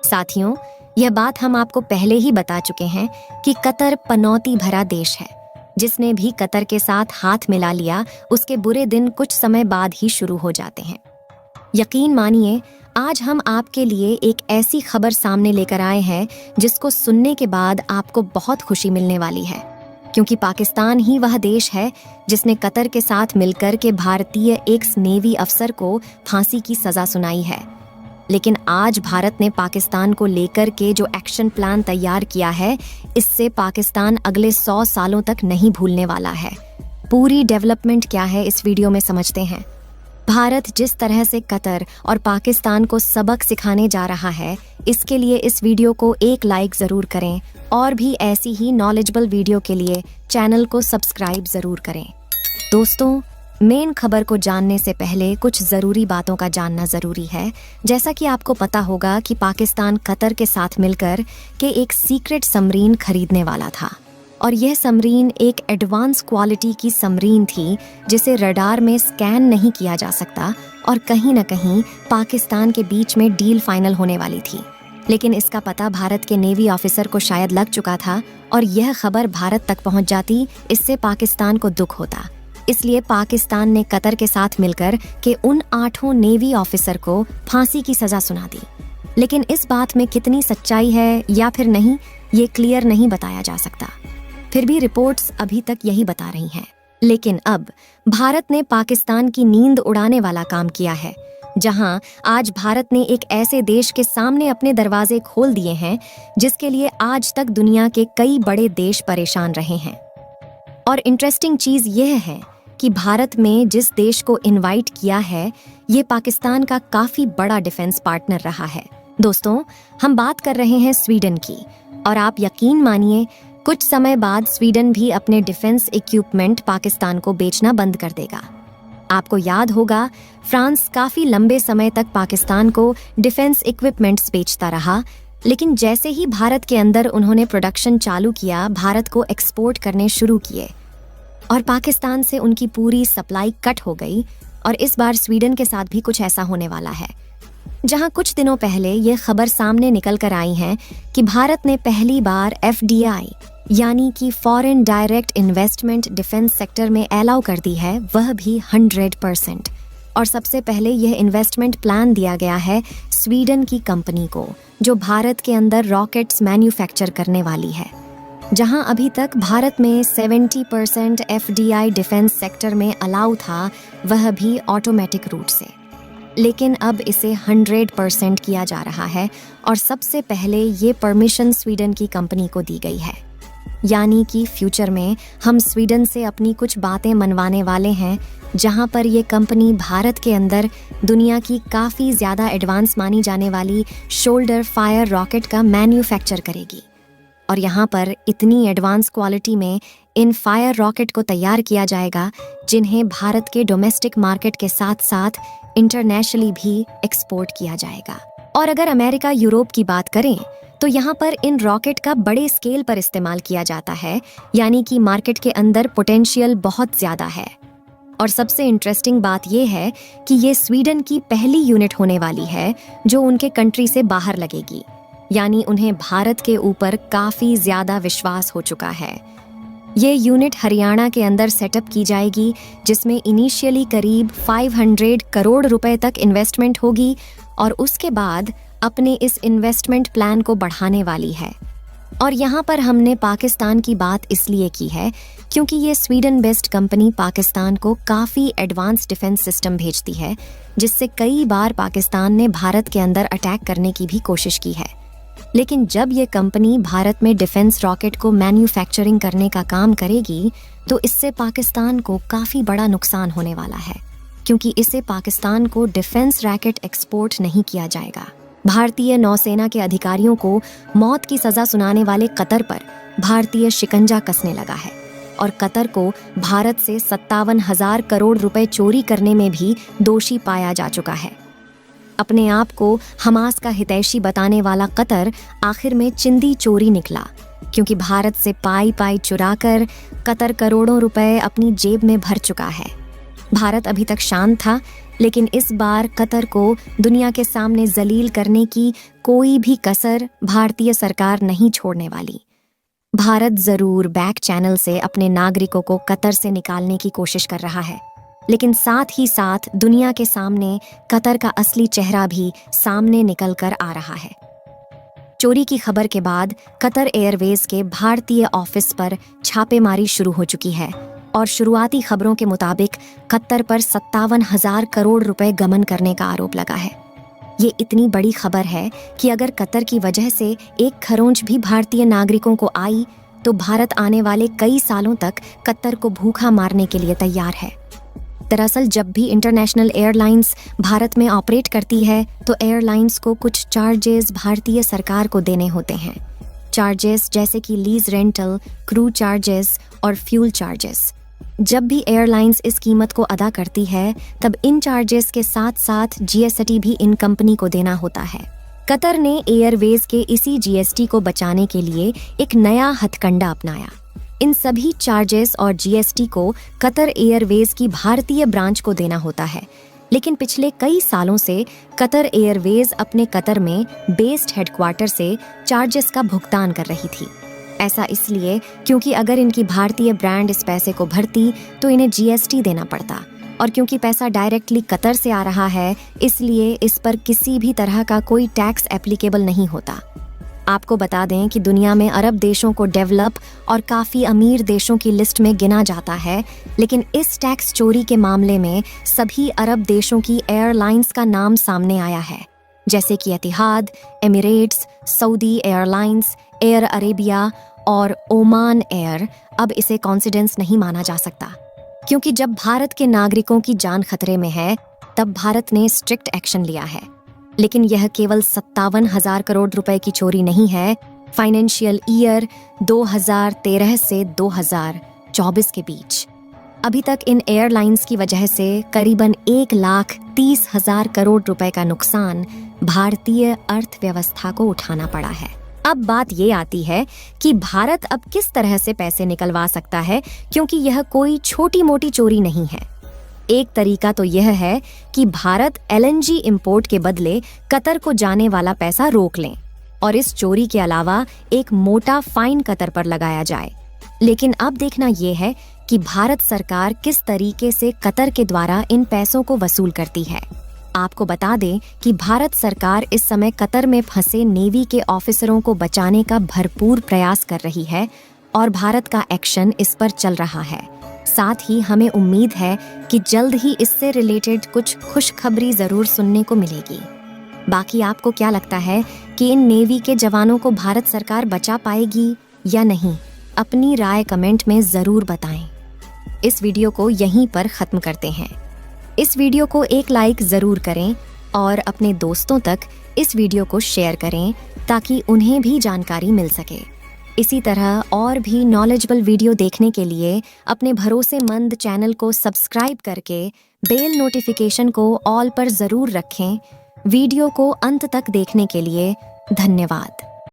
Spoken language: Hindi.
साथियों, यह बात हम आपको पहले ही बता चुके हैं कि कतर पनौती भरा देश है। जिसने भी कतर के साथ हाथ मिला लिया, उसके बुरे दिन कुछ समय बाद ही शुरू हो जाते हैं। यकीन मानिए, आज हम आपके लिए एक ऐसी खबर सामने लेकर आए हैं जिसको सुनने के बाद आपको बहुत खुशी मिलने वाली है, क्योंकि पाकिस्तान ही वह देश है जिसने कतर के साथ मिलकर के भारतीय एक्स नेवी अफसर को फांसी की सजा सुनाई है। लेकिन आज भारत ने पाकिस्तान को लेकर के जो एक्शन प्लान तैयार किया है, इससे पाकिस्तान अगले 100 सालों तक नहीं भूलने वाला है। पूरी डेवलपमेंट क्या है, इस वीडियो में समझते हैं। भारत जिस तरह से कतर और पाकिस्तान को सबक सिखाने जा रहा है, इसके लिए इस वीडियो को एक लाइक ज़रूर करें और भी ऐसी ही नॉलेजेबल वीडियो के लिए चैनल को सब्सक्राइब ज़रूर करें। दोस्तों, मेन खबर को जानने से पहले कुछ ज़रूरी बातों का जानना ज़रूरी है। जैसा कि आपको पता होगा कि पाकिस्तान कतर के साथ मिलकर के एक सीक्रेट सबमरीन खरीदने वाला था, और यह सबमरीन एक एडवांस क्वालिटी की सबमरीन थी जिसे रडार में स्कैन नहीं किया जा सकता, और कहीं न कहीं पाकिस्तान के बीच में डील फाइनल होने वाली थी। लेकिन इसका पता भारत के नेवी ऑफिसर को शायद लग चुका था, और यह खबर भारत तक पहुंच जाती, इससे पाकिस्तान को दुख होता। इसलिए पाकिस्तान ने कतर के साथ मिलकर के उन 8 नेवी ऑफिसर को फांसी की सजा सुना दी। लेकिन इस बात में कितनी सच्चाई है या फिर नहीं, ये क्लियर नहीं बताया जा सकता। फिर भी रिपोर्ट्स अभी तक यही बता रही हैं। लेकिन अब भारत ने पाकिस्तान की नींद उड़ाने वाला काम किया है, जहां आज भारत ने एक ऐसे देश के सामने अपने दरवाजे खोल दिए हैं जिसके लिए आज तक दुनिया के कई बड़े देश परेशान रहे हैं। और इंटरेस्टिंग चीज यह है कि भारत में जिस देश को इनवाइट किया है, ये पाकिस्तान का काफी बड़ा डिफेंस पार्टनर रहा है। दोस्तों, हम बात कर रहे हैं स्वीडन की, और आप यकीन मानिए, कुछ समय बाद स्वीडन भी अपने डिफेंस इक्विपमेंट पाकिस्तान को बेचना बंद कर देगा। आपको याद होगा, फ्रांस काफी लंबे समय तक पाकिस्तान को डिफेंस इक्विपमेंट्स बेचता रहा, लेकिन जैसे ही भारत के अंदर उन्होंने प्रोडक्शन चालू किया, भारत को एक्सपोर्ट करने शुरू किए, और पाकिस्तान से उनकी पूरी सप्लाई कट हो गई। और इस बार स्वीडन के साथ भी कुछ ऐसा होने वाला है, जहां कुछ दिनों पहले ये खबर सामने निकल कर आई है कि भारत ने पहली बार FDI यानी कि foreign direct investment defence sector में अलाउ कर दी है, वह भी 100%। और सबसे पहले यह इन्वेस्टमेंट प्लान दिया गया है स्वीडन की कंपनी को, जो भारत के अंदर रॉकेट्स मैन्युफैक्चर करने वाली है। जहां अभी तक भारत में 70% FDI डिफेंस सेक्टर में अलाउ था, वह भी ऑटोमेटिक रूट से। लेकिन अब इसे 100% किया जा रहा है, और सबसे पहले ये परमिशन स्वीडन की कंपनी को दी गई है। यानी कि फ्यूचर में हम स्वीडन से अपनी कुछ बातें मनवाने वाले हैं, जहां पर ये कंपनी भारत के अंदर दुनिया की काफ़ी ज़्यादा एडवांस मानी जाने वाली शोल्डर फायर रॉकेट का मैन्युफैक्चर करेगी। और यहाँ पर इतनी एडवांस क्वालिटी में इन फायर रॉकेट को तैयार किया जाएगा, जिन्हें भारत के डोमेस्टिक मार्केट के साथ साथ इंटरनेशनली भी एक्सपोर्ट किया जाएगा। और अगर अमेरिका यूरोप की बात करें, तो यहाँ पर इन रॉकेट का बड़े स्केल पर इस्तेमाल किया जाता है, यानी कि मार्केट के अंदर पोटेंशियल बहुत ज़्यादा है। और सबसे इंटरेस्टिंग बात यह है कि ये स्वीडन की पहली यूनिट होने वाली है जो उनके कंट्री से बाहर लगेगी, यानी उन्हें भारत के ऊपर काफ़ी ज़्यादा विश्वास हो चुका है। ये यूनिट हरियाणा के अंदर सेटअप की जाएगी, जिसमें इनिशियली करीब 500 करोड़ रुपए तक इन्वेस्टमेंट होगी, और उसके बाद अपने इस इन्वेस्टमेंट प्लान को बढ़ाने वाली है। और यहाँ पर हमने पाकिस्तान की बात इसलिए की है क्योंकि ये स्वीडन बेस्ड कंपनी पाकिस्तान को काफ़ी एडवांस डिफेंस सिस्टम भेजती है, जिससे कई बार पाकिस्तान ने भारत के अंदर अटैक करने की भी कोशिश की है। लेकिन जब ये कंपनी भारत में डिफेंस रॉकेट को मैन्युफैक्चरिंग करने का काम करेगी, तो इससे पाकिस्तान को काफ़ी बड़ा नुकसान होने वाला है, क्योंकि इससे पाकिस्तान को डिफेंस रॉकेट एक्सपोर्ट नहीं किया जाएगा। भारतीय नौसेना के अधिकारियों को मौत की सज़ा सुनाने वाले कतर पर भारतीय शिकंजा कसने लगा है, और कतर को भारत से 57,000 करोड़ रुपए चोरी करने में भी दोषी पाया जा चुका है। अपने आप को हमास का हितैषी बताने वाला कतर आखिर में चिंदी चोरी निकला, क्योंकि भारत से पाई पाई चुराकर कतर करोड़ों रुपए अपनी जेब में भर चुका है। भारत अभी तक शांत था, लेकिन इस बार कतर को दुनिया के सामने जलील करने की कोई भी कसर भारतीय सरकार नहीं छोड़ने वाली। भारत जरूर बैक चैनल से अपने नागरिकों को कतर से निकालने की कोशिश कर रहा है, लेकिन साथ ही साथ दुनिया के सामने कतर का असली चेहरा भी सामने निकल कर आ रहा है। चोरी की खबर के बाद कतर एयरवेज के भारतीय ऑफिस पर छापेमारी शुरू हो चुकी है और शुरुआती खबरों के मुताबिक कतर पर 57,000 करोड़ रुपए गमन करने का आरोप लगा है। ये इतनी बड़ी खबर है कि अगर कतर की वजह से एक खरोंच भी भारतीय नागरिकों को आई तो भारत आने वाले कई सालों तक कतर को भूखा मारने के लिए तैयार है। दरअसल जब भी इंटरनेशनल एयरलाइंस भारत में ऑपरेट करती है तो एयरलाइंस को कुछ चार्जेस भारतीय सरकार को देने होते हैं। चार्जेस जैसे कि लीज रेंटल, क्रू चार्जेस और फ्यूल चार्जेस। जब भी एयरलाइंस इस कीमत को अदा करती है तब इन चार्जेस के साथ साथ जीएसटी भी इन कंपनी को देना होता है। कतर ने एयरवेज के इसी जीएसटी को बचाने के लिए एक नया हथकंडा अपनाया। इन सभी चार्जेस और जीएसटी को कतर एयरवेज की भारतीय ब्रांच को देना होता है, लेकिन पिछले कई सालों से कतर एयरवेज अपने कतर में बेस्ड हेडक्वार्टर से चार्जेस का भुगतान कर रही थी। ऐसा इसलिए क्योंकि अगर इनकी भारतीय ब्रांड इस पैसे को भरती तो इन्हें जीएसटी देना पड़ता, और क्योंकि पैसा डायरेक्टली कतर से आ रहा है इसलिए इस पर किसी भी तरह का कोई टैक्स एप्लीकेबल नहीं होता। आपको बता दें कि दुनिया में अरब देशों को डेवलप और काफ़ी अमीर देशों की लिस्ट में गिना जाता है, लेकिन इस टैक्स चोरी के मामले में सभी अरब देशों की एयरलाइंस का नाम सामने आया है, जैसे कि Etihad, Emirates, Saudi airlines, Air Arabia और ओमान एयर। अब इसे कॉन्सिडेंस नहीं माना जा सकता, क्योंकि जब भारत के नागरिकों की जान खतरे में है तब भारत ने स्ट्रिक्ट एक्शन लिया है। लेकिन यह केवल 57,000 करोड़ रुपए की चोरी नहीं है। फाइनेंशियल ईयर 2013 से 2024 के बीच अभी तक इन एयरलाइंस की वजह से करीबन 1,30,000 करोड़ रुपए का नुकसान भारतीय अर्थव्यवस्था को उठाना पड़ा है। अब बात ये आती है कि भारत अब किस तरह से पैसे निकलवा सकता है, क्योंकि यह कोई छोटी मोटी चोरी नहीं है। एक तरीका तो यह है कि भारत एलएनजी इंपोर्ट के बदले कतर को जाने वाला पैसा रोक लें और इस चोरी के अलावा एक मोटा फाइन कतर पर लगाया जाए। लेकिन अब देखना यह है कि भारत सरकार किस तरीके से कतर के द्वारा इन पैसों को वसूल करती है। आपको बता दें कि भारत सरकार इस समय कतर में फंसे नेवी के ऑफिसरों को बचाने का भरपूर प्रयास कर रही है और भारत का एक्शन इस पर चल रहा है। साथ ही हमें उम्मीद है कि जल्द ही इससे रिलेटेड कुछ खुशखबरी जरूर सुनने को मिलेगी। बाकी आपको क्या लगता है कि इन नेवी के जवानों को भारत सरकार बचा पाएगी या नहीं? अपनी राय कमेंट में जरूर बताएं। इस वीडियो को यहीं पर खत्म करते हैं। इस वीडियो को एक लाइक जरूर करें और अपने दोस्तों तक इस वीडियो को शेयर करें ताकि उन्हें भी जानकारी मिल सके। इसी तरह और भी नॉलेजेबल वीडियो देखने के लिए अपने भरोसेमंद चैनल को सब्सक्राइब करके बेल नोटिफिकेशन को ऑल पर जरूर रखें। वीडियो को अंत तक देखने के लिए धन्यवाद।